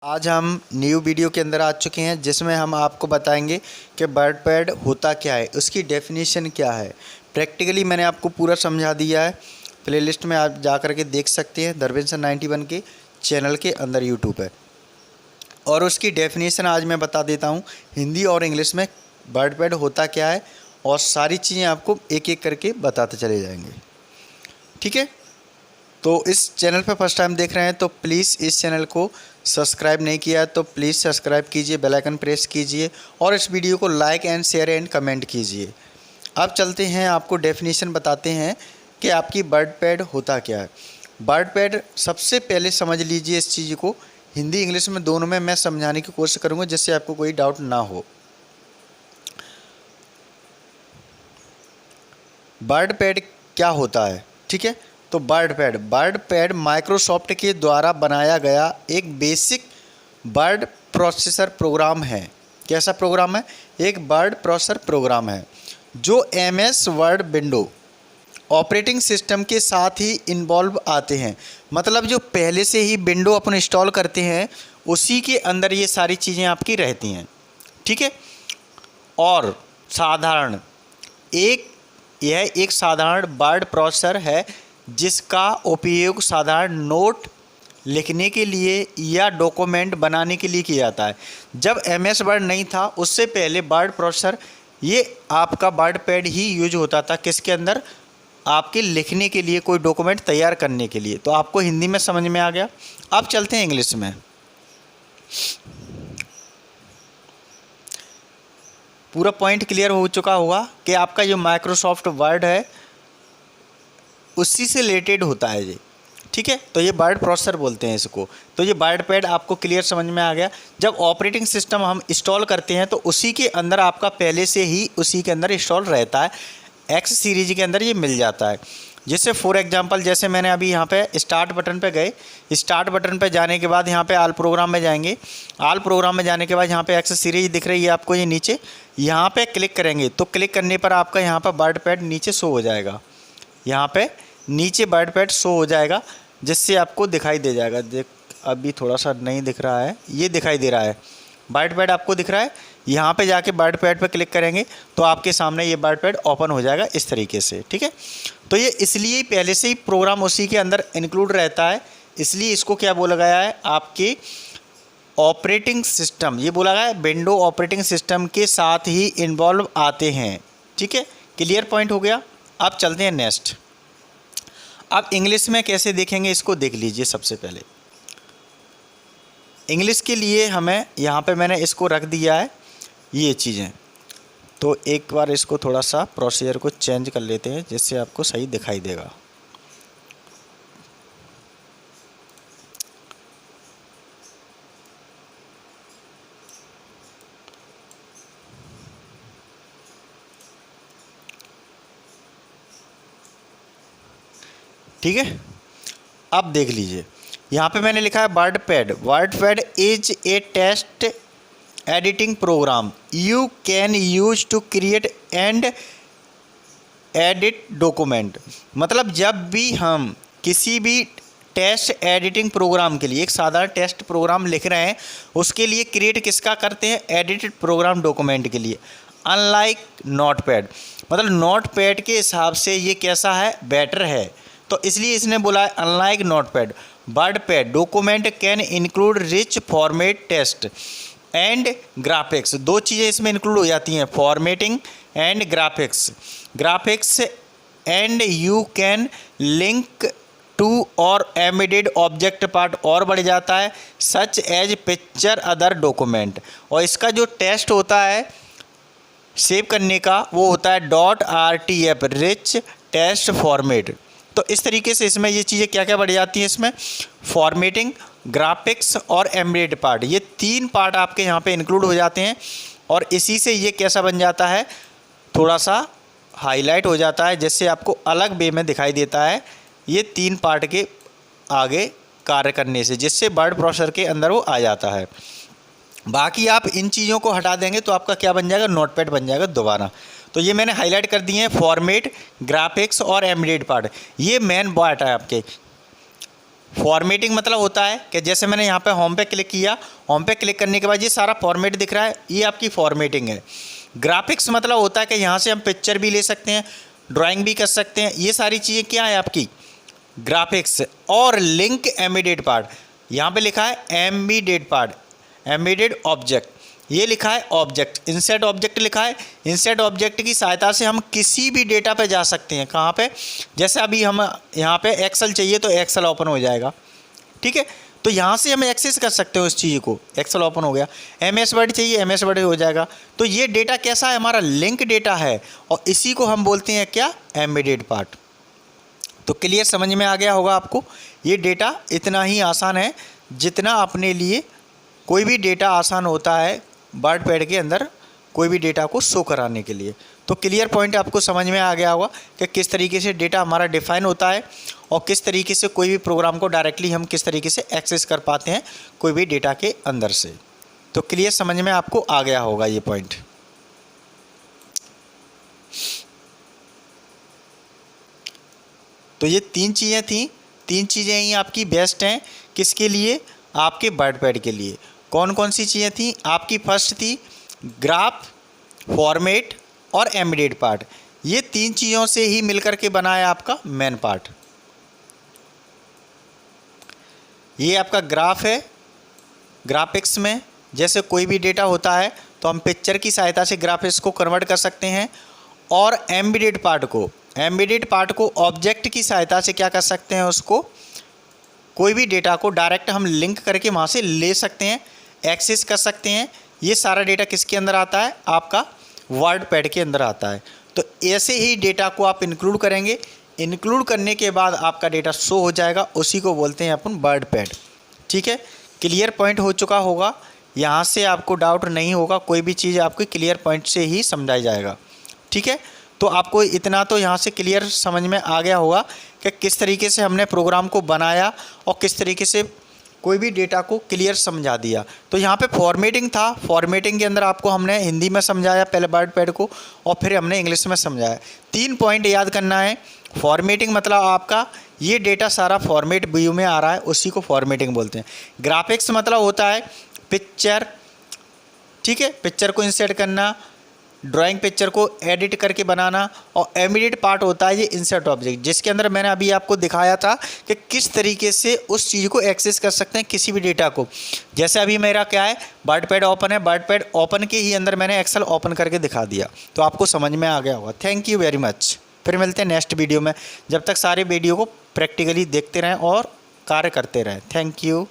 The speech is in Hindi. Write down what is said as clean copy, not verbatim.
आज हम न्यू वीडियो के अंदर आ चुके हैं जिसमें हम आपको बताएंगे कि वर्ड पैड होता क्या है, उसकी डेफिनेशन क्या है। प्रैक्टिकली मैंने आपको पूरा समझा दिया है। प्लेलिस्ट में आप जा कर के देख सकते हैं, धर्मेंद्र 91 के चैनल के अंदर यूट्यूब है। और उसकी डेफिनेशन आज मैं बता देता हूँ हिंदी और इंग्लिश में वर्ड पैड होता क्या है, और सारी चीज़ें आपको एक एक करके बताते चले जाएंगे। ठीक है, तो इस चैनल पर फर्स्ट टाइम देख रहे हैं तो प्लीज़ इस चैनल को सब्सक्राइब नहीं किया तो प्लीज़ सब्सक्राइब कीजिए, बेल आइकन प्रेस कीजिए और इस वीडियो को like and share and comment कीजिए। अब चलते हैं, आपको डेफिनेशन बताते हैं कि आपकी वर्ड पैड होता क्या है। वर्ड पैड सबसे पहले समझ लीजिए इस चीज़ को, हिंदी इंग्लिश में दोनों में मैं समझाने की कोशिश करूँगा जिससे आपको कोई डाउट ना हो। वर्ड पैड क्या होता है, ठीक है। तो वर्ड पैड माइक्रोसॉफ्ट के द्वारा बनाया गया एक बेसिक वर्ड प्रोसेसर प्रोग्राम है। कैसा प्रोग्राम है? एक वर्ड प्रोसेसर प्रोग्राम है जो MS word window operating system के साथ ही इन्वॉल्व आते हैं। मतलब जो पहले से ही विंडो अपन इंस्टॉल करते हैं उसी के अंदर ये सारी चीज़ें आपकी रहती हैं, ठीक है। और यह एक साधारण वर्ड प्रोसेसर है जिसका उपयोग साधारण नोट लिखने के लिए या डॉक्यूमेंट बनाने के लिए किया जाता है। जब एमएस वर्ड नहीं था उससे पहले वर्ड प्रोसेसर ये आपका वर्ड पैड ही यूज होता था। किसके अंदर? आपके लिखने के लिए, कोई डॉक्यूमेंट तैयार करने के लिए। तो आपको हिंदी में समझ में आ गया। अब चलते हैं इंग्लिश में। पूरा पॉइंट क्लियर हो चुका होगा कि आपका जो माइक्रोसॉफ्ट वर्ड है उसी से रिलेटेड होता है ये, ठीक है। तो ये वर्ड प्रोसेसर बोलते हैं इसको। तो ये वर्ड पैड आपको क्लियर समझ में आ गया। जब ऑपरेटिंग सिस्टम हम इंस्टॉल करते हैं तो उसी के अंदर आपका पहले से ही उसी के अंदर इंस्टॉल रहता है। एक्स सीरीज के अंदर ये मिल जाता है। जैसे फॉर एग्जांपल, जैसे मैंने अभी यहाँ पे स्टार्ट बटन पे गए, स्टार्ट बटन पे जाने के बाद यहाँ पे आल प्रोग्राम में जाएंगे। आल प्रोग्राम में जाने के बाद यहाँ पे एक्स सीरीज दिख रही है आपको, ये नीचे यहाँ पे क्लिक करेंगे तो क्लिक करने पर आपका यहाँ पर वर्ड पैड नीचे शो हो जाएगा। यहाँ पे नीचे वर्ड पैड शो हो जाएगा जिससे आपको दिखाई दे जाएगा। अभी थोड़ा सा नहीं दिख रहा है, ये दिखाई दे रहा है, वर्ड पैड आपको दिख रहा है। यहाँ पे जाके वर्ड पैड पे क्लिक करेंगे तो आपके सामने ये वर्ड पैड ओपन हो जाएगा इस तरीके से, ठीक है। तो ये इसलिए पहले से ही प्रोग्राम उसी के अंदर इंक्लूड रहता है, इसलिए इसको क्या बोला गया है? आपके ऑपरेटिंग सिस्टम, ये बोला गया है विंडो ऑपरेटिंग सिस्टम के साथ ही इन्वॉल्व आते हैं, ठीक है। क्लियर पॉइंट हो गया। अब चलते हैं नेक्स्ट। अब इंग्लिश में कैसे देखेंगे इसको देख लीजिए। सबसे पहले इंग्लिश के लिए हमें यहाँ पे मैंने इसको रख दिया है ये चीज़ें। तो एक बार इसको थोड़ा सा प्रोसीजर को चेंज कर लेते हैं जिससे आपको सही दिखाई देगा। ठीक है, अब देख लीजिए यहाँ पे मैंने लिखा है WordPad. WordPad is a text editing program you can use to create and edit document. मतलब जब भी हम किसी भी टेक्स्ट एडिटिंग प्रोग्राम के लिए, एक साधारण टेक्स्ट प्रोग्राम लिख रहे हैं, उसके लिए क्रिएट किसका करते हैं? एडिटेड प्रोग्राम डॉक्यूमेंट के लिए। अनलाइक नोट पैड, मतलब नोट पैड के हिसाब से ये कैसा है? बेटर है। तो इसलिए इसने बोला है unlike Notepad, WordPad document can include rich format text and graphics. दो चीज़ें इसमें इंक्लूड हो जाती हैं, formatting and graphics and you can link to और एम्बेडेड ऑब्जेक्ट पार्ट और बढ़ जाता है, such as picture other document. और इसका जो टेक्स्ट होता है सेव करने का वो होता है .rtf रिच टेक्स्ट फॉर्मेट। तो इस तरीके से इसमें ये चीज़ें क्या क्या बढ़ जाती हैं, इसमें फॉर्मेटिंग, ग्राफिक्स और एम्बेडेड पार्ट, ये तीन पार्ट आपके यहाँ पे इंक्लूड हो जाते हैं। और इसी से ये कैसा बन जाता है? थोड़ा सा हाईलाइट हो जाता है जिससे आपको अलग वे में दिखाई देता है ये तीन पार्ट के आगे कार्य करने से, जिससे वर्ड प्रोसेसर के अंदर वो आ जाता है। बाकी आप इन चीज़ों को हटा देंगे तो आपका क्या बन जाएगा? नोटपैड बन जाएगा दोबारा। तो ये मैंने हाईलाइट कर दिए हैं, फॉर्मेट, ग्राफिक्स और एम्बेडेड पार्ट, ये मेन पार्ट है आपके। फॉर्मेटिंग मतलब होता है कि जैसे मैंने यहाँ पे होम पे क्लिक किया, होम पे क्लिक करने के बाद ये सारा फॉर्मेट दिख रहा है, ये आपकी फॉर्मेटिंग है। ग्राफिक्स मतलब होता है कि यहाँ से हम पिक्चर भी ले सकते हैं, ड्राइंग भी कर सकते हैं, ये सारी चीज़ें क्या है आपकी ग्राफिक्स। और लिंक एम्बेडेड पार्ट, यहाँ पे लिखा है एम्बेडेड पार्ट, एम्बेडेड ऑब्जेक्ट, ये लिखा है ऑब्जेक्ट, इंसर्ट ऑब्जेक्ट लिखा है। इंसर्ट ऑब्जेक्ट की सहायता से हम किसी भी डेटा पे जा सकते हैं। कहाँ पे, जैसे अभी हम यहाँ पे एक्सेल चाहिए तो एक्सेल ओपन हो जाएगा, ठीक है, तो यहाँ से हम एक्सेस कर सकते हो उस चीज़ को, एक्सेल ओपन हो गया। एमएस वर्ड चाहिए, एमएस वर्ड हो जाएगा। तो ये डेटा कैसा है, हमारा लिंक डेटा है, और इसी को हम बोलते हैं क्या, एम्बेडेड पार्ट। तो क्लियर समझ में आ गया होगा आपको। ये डेटा इतना ही आसान है जितना अपने लिए कोई भी डेटा आसान होता है वर्ड पैड के अंदर कोई भी डेटा को शो कराने के लिए। तो क्लियर पॉइंट आपको समझ में आ गया होगा कि किस तरीके से डेटा हमारा डिफाइन होता है और किस तरीके से कोई भी प्रोग्राम को डायरेक्टली हम किस तरीके से एक्सेस कर पाते हैं कोई भी डेटा के अंदर से। तो क्लियर समझ में आपको आ गया होगा ये पॉइंट। तो ये 3 चीज़ें थी, 3 चीज़ें ही आपकी बेस्ट हैं किसके लिए, आपके वर्ड पैड के लिए। कौन कौन सी चीज़ें थी आपकी, फर्स्ट थी ग्राफ, फॉर्मेट और एम्बेडेड पार्ट। ये 3 चीज़ों से ही मिलकर के बना है आपका मेन पार्ट। ये आपका ग्राफ है, ग्राफिक्स में जैसे कोई भी डेटा होता है तो हम पिक्चर की सहायता से ग्राफिक्स को कन्वर्ट कर सकते हैं। और एम्बेडेड पार्ट को ऑब्जेक्ट की सहायता से क्या कर सकते हैं, उसको कोई भी डेटा को डायरेक्ट हम लिंक करके वहाँ से ले सकते हैं, एक्सेस कर सकते हैं। ये सारा डेटा किसके अंदर आता है, आपका वर्ड पैड के अंदर आता है। तो ऐसे ही डेटा को आप इंक्लूड करेंगे, इंक्लूड करने के बाद आपका डेटा शो हो जाएगा, उसी को बोलते हैं अपन वर्ड पैड। ठीक है, क्लियर पॉइंट हो चुका होगा, यहाँ से आपको डाउट नहीं होगा, कोई भी चीज़ आपको क्लियर पॉइंट से ही समझाया जाएगा। ठीक है, तो आपको इतना तो यहाँ से क्लियर समझ में आ गया होगा कि किस तरीके से हमने प्रोग्राम को बनाया और किस तरीके से कोई भी डेटा को क्लियर समझा दिया। तो यहाँ पे फॉर्मेटिंग था, फॉर्मेटिंग के अंदर आपको हमने हिंदी में समझाया पहले वर्ड पैड को, और फिर हमने इंग्लिश में समझाया। 3 पॉइंट याद करना है। फॉर्मेटिंग मतलब आपका ये डेटा सारा फॉर्मेट व्यू में आ रहा है, उसी को फॉर्मेटिंग बोलते हैं। ग्राफिक्स मतलब होता है पिक्चर, ठीक है, पिक्चर को इंसर्ट करना, ड्राइंग पिक्चर को एडिट करके बनाना। और एम्बेडेड पार्ट होता है ये इंसर्ट ऑब्जेक्ट, जिसके अंदर मैंने अभी आपको दिखाया था कि किस तरीके से उस चीज़ को एक्सेस कर सकते हैं किसी भी डेटा को। जैसे अभी मेरा क्या है, वर्ड पैड ओपन है, वर्ड पैड ओपन के ही अंदर मैंने एक्सेल ओपन करके दिखा दिया। तो आपको समझ में आ गया होगा। Thank you very much. फिर मिलते हैं नेक्स्ट वीडियो में। जब तक सारे वीडियो को प्रैक्टिकली देखते रहें और कार्य करते रहें। Thank you.